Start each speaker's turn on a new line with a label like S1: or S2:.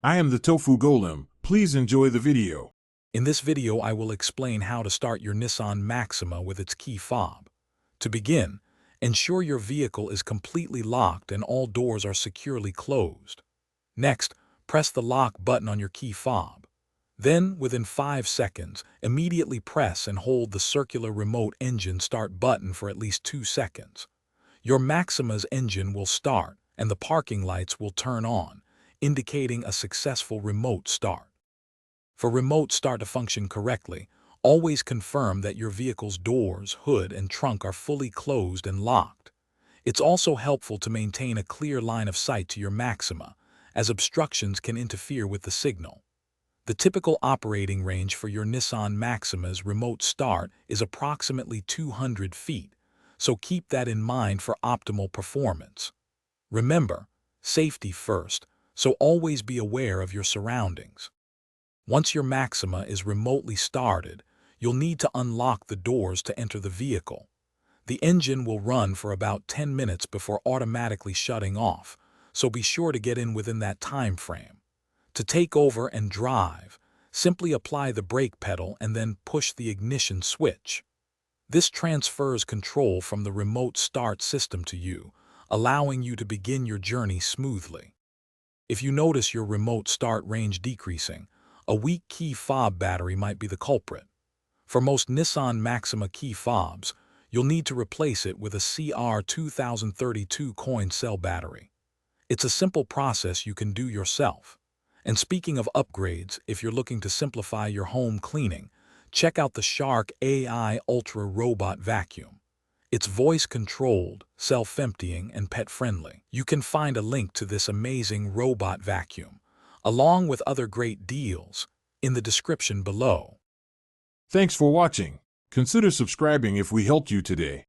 S1: I am the Tofu Golem. Please enjoy the video.
S2: In this video, I will explain how to start your Nissan Maxima with its key fob. To begin, ensure your vehicle is completely locked and all doors are securely closed. Next, press the lock button on your key fob. Then, within 5 seconds, immediately press and hold the circular remote engine start button for at least 2 seconds. Your Maxima's engine will start and the parking lights will turn on, indicating a successful remote start. For remote start to function correctly, always confirm that your vehicle's doors, hood, and trunk are fully closed and locked. It's also helpful to maintain a clear line of sight to your Maxima, as obstructions can interfere with the signal. The typical operating range for your Nissan Maxima's remote start is approximately 200 feet, so keep that in mind for optimal performance. Remember, safety first, so always be aware of your surroundings. Once your Maxima is remotely started, you'll need to unlock the doors to enter the vehicle. The engine will run for about 10 minutes before automatically shutting off, so be sure to get in within that time frame. To take over and drive, simply apply the brake pedal and then push the ignition switch. This transfers control from the remote start system to you, allowing you to begin your journey smoothly. If you notice your remote start range decreasing, a weak key fob battery might be the culprit. For most Nissan Maxima key fobs, you'll need to replace it with a CR2032 coin cell battery. It's a simple process you can do yourself. And speaking of upgrades, if you're looking to simplify your home cleaning, check out the Shark AI Ultra Robot Vacuum. It's voice-controlled, self-emptying, and pet-friendly. You can find a link to this amazing robot vacuum, along with other great deals, in the description below.
S1: Thanks for watching. Consider subscribing if we helped you today.